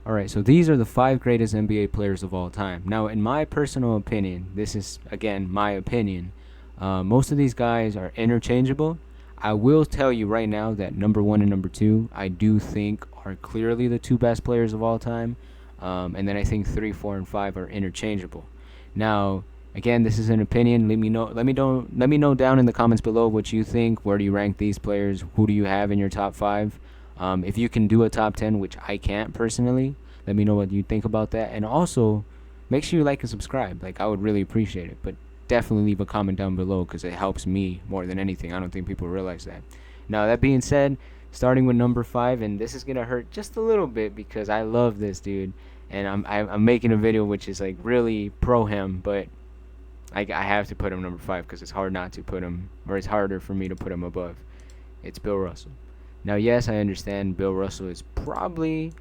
All right, so these are the five greatest NBA players of all time. Now, in my personal opinion, this is again my opinion. Most of these guys are interchangeable. I will tell you right now that number one and number two, I do think are clearly the two best players of all time, and then I think three, four, and five are interchangeable. Now, again, this is an opinion. Let me know. Let me know down in the comments below what you think. Where do you rank these players? Who do you have in your top five? If you can do a top 10, which I can't personally, let me know what you think about that. And also, make sure you like and subscribe. Like, I would really appreciate it. But definitely leave a comment down below because it helps me more than anything. I don't think people realize that. Now, that being said, starting with number five, and this is going to hurt just a little bit because I love this dude. And I'm making a video which is like really pro him, but I have to put him number five because it's hard not to put him, or it's harder for me to put him above. It's Bill Russell. Now, yes, I understand Bill Russell is probably.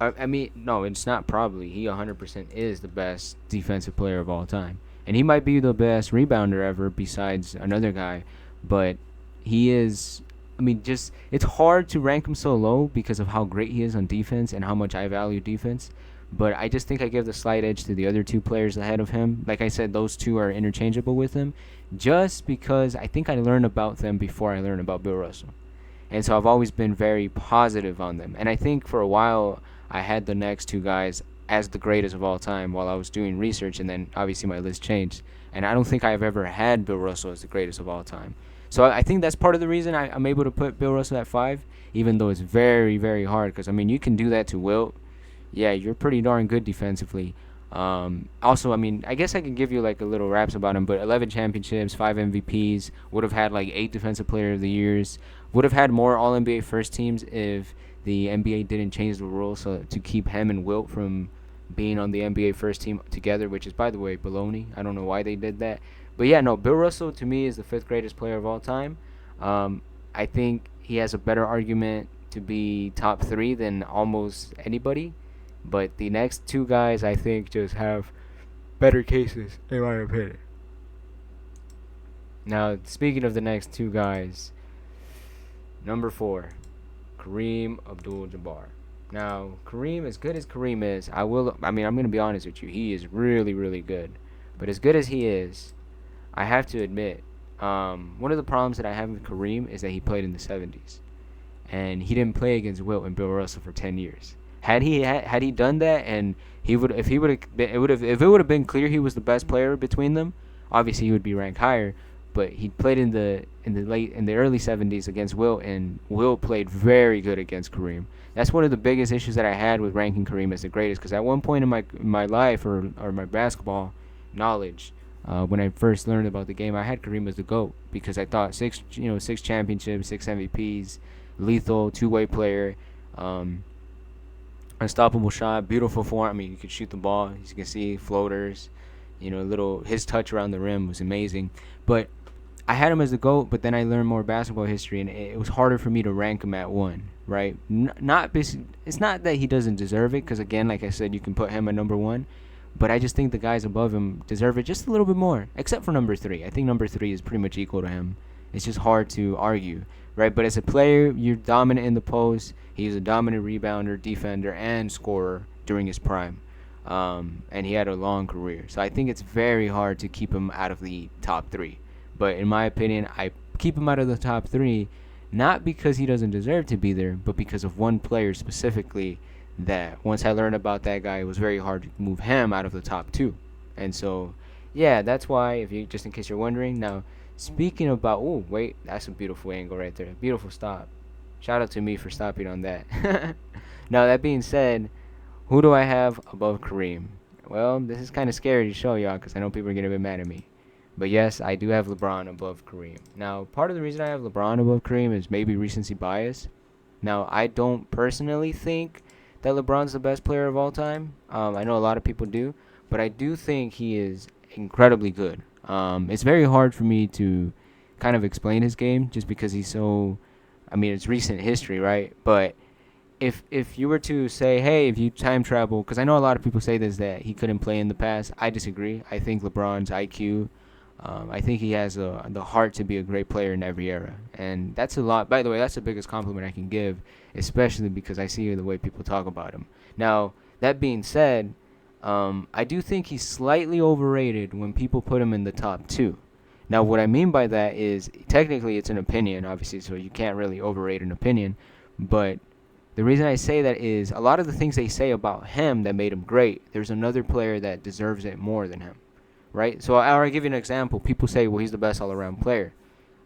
I mean, no, it's not probably. He 100% is the best defensive player of all time. And he might be the best rebounder ever besides another guy. But he is. I mean, just. It's hard to rank him so low because of how great he is on defense and how much I value defense. But I just think I give the slight edge to the other two players ahead of him. Like I said, those two are interchangeable with him. Just because I think I learned about them before I learned about Bill Russell. And so I've always been very positive on them. And I think for a while I had the next two guys as the greatest of all time while I was doing research, and then obviously my list changed. And I don't think I've ever had Bill Russell as the greatest of all time. So I think that's part of the reason I'm able to put Bill Russell at five, even though it's very, very hard. Because, I mean, you can do that to Wilt. Yeah, you're pretty darn good defensively. Also, I mean, I guess I can give you like a little raps about him, but 11 championships, 5 MVPs, would have had like 8 Defensive Player of the Years, would have had more All NBA first teams if the NBA didn't change the rules so to keep him and Wilt from being on the NBA first team together, which is, by the way, baloney. I don't know why they did that. But yeah, no, Bill Russell to me is the fifth greatest player of all time. I think he has a better argument to be top three than almost anybody. But the next two guys, I think, just have better cases, in my opinion. Now, speaking of the next two guys, number four, Kareem Abdul-Jabbar. Now, Kareem, as good as Kareem is, I mean, I'm going to be honest with you. He is really, really good. But as good as he is, I have to admit, one of the problems that I have with Kareem is that he played in the 70s. And he didn't play against Wilt and Bill Russell for 10 years. Had he done that, and he would if he would have if it would have been clear he was the best player between them, obviously he would be ranked higher. But he played in the early 70s against Wilt, and Wilt played very good against Kareem. That's one of the biggest issues that I had with ranking Kareem as the greatest, because at one point in my life, or my basketball knowledge, when I first learned about the game, I had Kareem as the GOAT because I thought six championships, 6 MVPs, lethal two-way player. Unstoppable shot, beautiful form. I mean, you could shoot the ball. As you can see, floaters. His touch around the rim was amazing. But I had him as the GOAT, but then I learned more basketball history, and it was harder for me to rank him at one, right? It's not that he doesn't deserve it, because again, like I said, you can put him at number one, but I just think the guys above him deserve it just a little bit more, except for number three. I think number three is pretty much equal to him. It's just hard to argue, right? But as a player, you're dominant in the post. He was a dominant rebounder, defender, and scorer during his prime. And he had a long career. So I think it's very hard to keep him out of the top three. But in my opinion, I keep him out of the top three, not because he doesn't deserve to be there, but because of one player specifically that once I learned about that guy, it was very hard to move him out of the top two. And so, yeah, that's why, if you just in case you're wondering. Now, speaking about, oh, wait, that's a beautiful angle right there. Beautiful stop. Shout out to me for stopping on that. Now, that being said, who do I have above Kareem? Well, this is kind of scary to show y'all because I know people are going to be mad at me. But yes, I do have LeBron above Kareem. Now, part of the reason I have LeBron above Kareem is maybe recency bias. Now, I don't personally think that LeBron's the best player of all time. I know a lot of people do, but I do think he is incredibly good. It's very hard for me to kind of explain his game just because he's so. I mean, it's recent history, right? But if you were to say, hey, if you time travel, because I know a lot of people say this that he couldn't play in the past. I disagree. I think LeBron's IQ I think he has the heart to be a great player in every era, and that's a lot. By the way, that's the biggest compliment I can give, especially because I see the way people talk about him. Now, that being said, I do think he's slightly overrated when people put him in the top two. Now, what I mean by that is technically it's an opinion, obviously, so you can't really overrate an opinion, but the reason I say that is a lot of the things they say about him that made him great, there's another player that deserves it more than him, right? So I'll give you an example. People say, well, he's the best all-around player.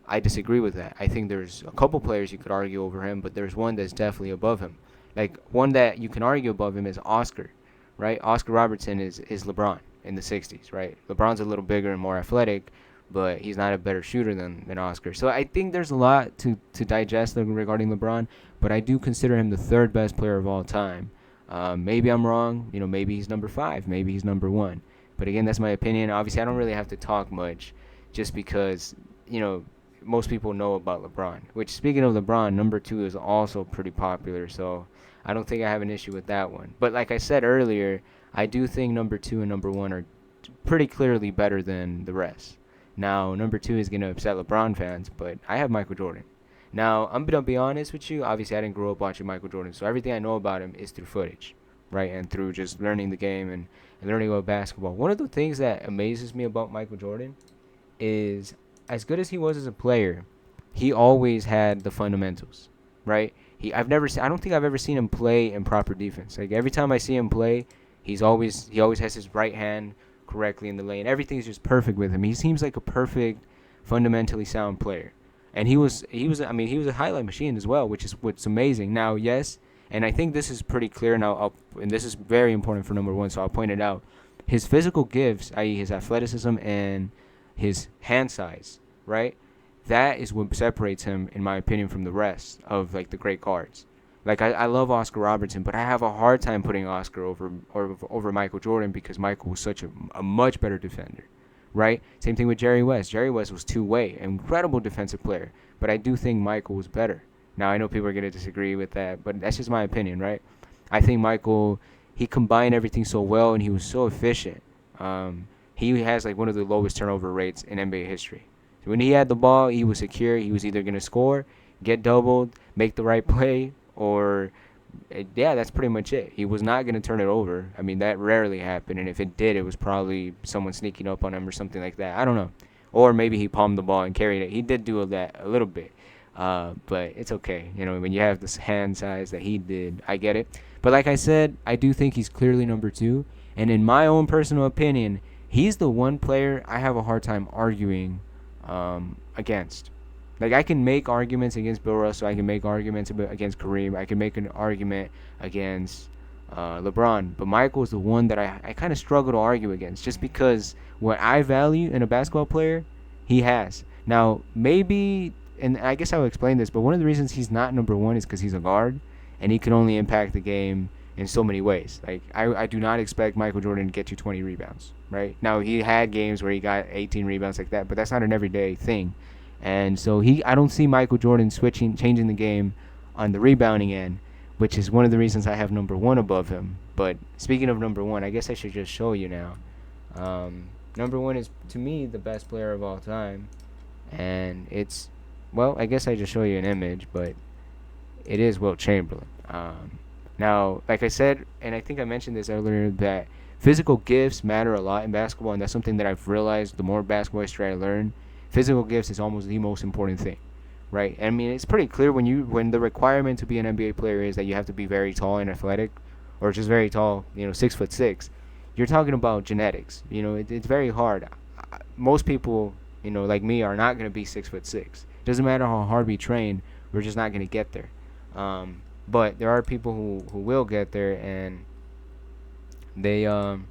I disagree with that. I think there's a couple players you could argue over him, but there's one that's definitely above him. Like, one that you can argue above him is Oscar, right? Oscar Robertson is LeBron in the 60s, right? LeBron's a little bigger and more athletic, but he's not a better shooter than Oscar. So I think there's a lot to digest regarding LeBron, but I do consider him the third best player of all time. Maybe I'm wrong. Maybe he's number 5. Maybe he's number 1. But again, that's my opinion. Obviously, I don't really have to talk much just because, most people know about LeBron. Which, speaking of LeBron, number 2 is also pretty popular. So I don't think I have an issue with that one. But like I said earlier, I do think number 2 and number 1 are pretty clearly better than the rest. Now, number 2 is going to upset LeBron fans, but I have Michael Jordan. Now, I'm going to be honest with you. Obviously, I didn't grow up watching Michael Jordan, so everything I know about him is through footage, right? And through just learning the game and learning about basketball. One of the things that amazes me about Michael Jordan is as good as he was as a player, he always had the fundamentals, right? I don't think I've ever seen him play in proper defense. Like every time I see him play, he always has his right hand correctly in the lane. Everything's just perfect with him. He seems like a perfect, fundamentally sound player. And he was a highlight machine as well, which is what's amazing. Now, yes, and I think this is pretty clear now, and this is very important for number 1, so I'll point it out. His physical gifts, i.e. his athleticism and his hand size, right? That is what separates him, in my opinion, from the rest of like the great guards. Like I love Oscar Robertson, but I have a hard time putting Oscar over Michael Jordan because Michael was such a much better defender, right? Same thing with Jerry West. Jerry West was two-way, incredible defensive player, but I do think Michael was better. Now I know people are gonna disagree with that, but that's just my opinion, right? I think Michael, he combined everything so well and he was so efficient. He has like one of the lowest turnover rates in NBA history. So when he had the ball, he was secure. He was either gonna score, get doubled, make the right play, or yeah, that's pretty much it. He was not going to turn it over. I mean, that rarely happened, and if it did, it was probably someone sneaking up on him or something like that. I don't know. Or maybe he palmed the ball and carried it. He did do that a little bit, but it's okay. When you have this hand size that he did, I get it. But like I said, I do think he's clearly number 2, and in my own personal opinion, he's the one player I have a hard time arguing against. Like, I can make arguments against Bill Russell. I can make arguments against Kareem. I can make an argument against LeBron. But Michael is the one that I kind of struggle to argue against just because what I value in a basketball player, he has. Now, maybe, and I guess I will explain this, but one of the reasons he's not number 1 is because he's a guard, and he can only impact the game in so many ways. Like, I do not expect Michael Jordan to get you 20 rebounds, right? Now, he had games where he got 18 rebounds like that, but that's not an everyday thing. And so I don't see Michael Jordan changing the game on the rebounding end, which is one of the reasons I have number 1 above him. But speaking of number 1, I guess I should just show you now. Number 1 is, to me, the best player of all time. And it's, well, I guess I just show you an image, but it is Wilt Chamberlain. Now, like I said, and I think I mentioned this earlier, that physical gifts matter a lot in basketball, and that's something that I've realized the more basketball history I learn. Physical gifts is almost the most important thing, right? I mean, it's pretty clear when the requirement to be an NBA player is that you have to be very tall and athletic, or just very tall, 6'6". You're talking about genetics. It's very hard. Most people, like me, are not going to be 6'6". Doesn't matter how hard we train, we're just not going to get there. But there are people who will get there, and they'll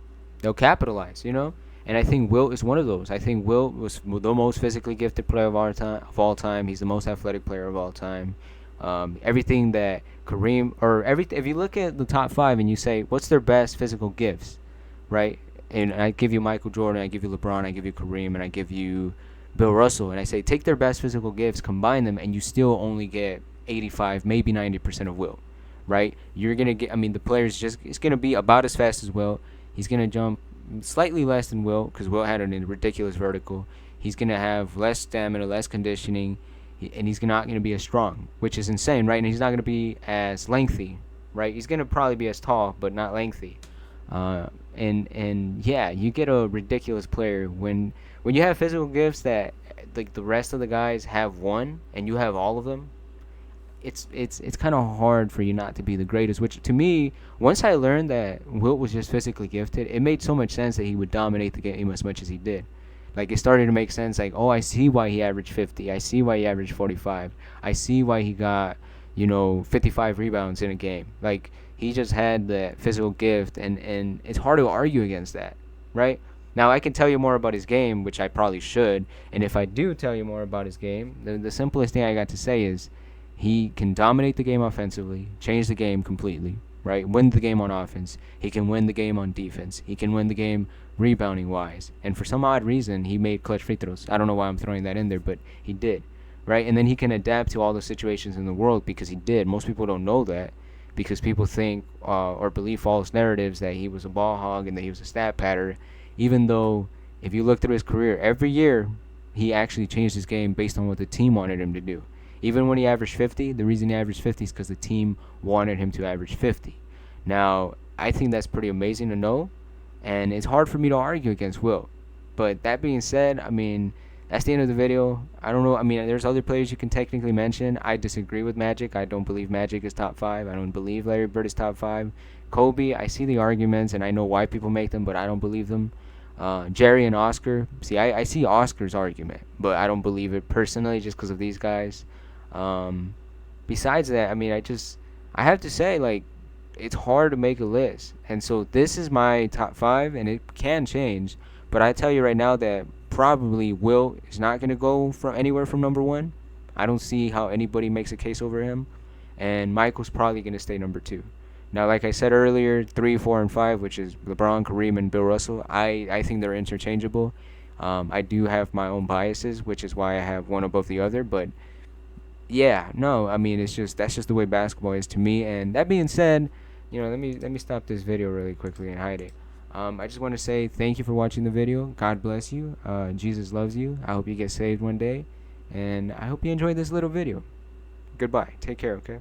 capitalize, And I think Wilt is one of those. I think Wilt was the most physically gifted player of all time. He's the most athletic player of all time. Everything that Kareem if you look at the top 5 and you say what's their best physical gifts, right? And I give you Michael Jordan, I give you LeBron, I give you Kareem, and I give you Bill Russell, and I say take their best physical gifts, combine them, and you still only get 85, maybe 90% of Wilt, right? You're gonna get. I mean, the player's it's gonna be about as fast as Wilt. He's gonna jump slightly less than Wilt because Wilt had a ridiculous vertical. he's gonna have less stamina, less conditioning, and he's not gonna be as strong, which is insane, right? And he's not gonna be as lengthy, right? He's gonna probably be as tall, but not lengthy. And yeah, you get a ridiculous player when you have physical gifts that like the rest of the guys have one, and you have all of them. It's kind of hard for you not to be the greatest. Which to me, once I learned that Wilt was just physically gifted, it made so much sense that he would dominate the game as much as he did. Like it started to make sense. Like, oh, I see why he averaged 50. I see why he averaged 45. I see why he got 55 rebounds in a game. Like he just had the physical gift, and it's hard to argue against that, right? Now I can tell you more about his game, which I probably should, and if I do tell you more about his game, the simplest thing I got to say is he can dominate the game offensively, change the game completely, right? Win the game on offense. He can win the game on defense. He can win the game rebounding wise. And for some odd reason, he made clutch free throws. I don't know why I'm throwing that in there, but he did, right? And then he can adapt to all the situations in the world because he did. Most people don't know that because people think or believe false narratives that he was a ball hog and that he was a stat patter, even though if you look through his career, every year he actually changed his game based on what the team wanted him to do. Even when he averaged 50, the reason he averaged 50 is because the team wanted him to average 50. Now, I think that's pretty amazing to know, and it's hard for me to argue against Wilt. But that being said, I mean, that's the end of the video. I don't know. I mean, there's other players you can technically mention. I disagree with Magic. I don't believe Magic is top 5. I don't believe Larry Bird is top 5. Kobe, I see the arguments, and I know why people make them, but I don't believe them. Jerry and Oscar, see, I see Oscar's argument, but I don't believe it personally just because of these guys. Um, Besides that, I mean, I have to say, like, it's hard to make a list. And so this is my top 5, and it can change. But I tell you right now that probably Will is not going to go from anywhere from number 1. I don't see how anybody makes a case over him. And Michael's probably going to stay number 2. Now, like I said earlier, 3, 4, and 5, which is LeBron, Kareem, and Bill Russell, I think they're interchangeable. I do have my own biases, which is why I have one above the other. But yeah, no, I mean that's just the way basketball is to me. And that being said, let me stop this video really quickly and hide it. I just want to say thank you for watching the video. God bless you. Jesus loves you. I hope you get saved one day, and I hope you enjoyed this little video. Goodbye. Take care. Okay.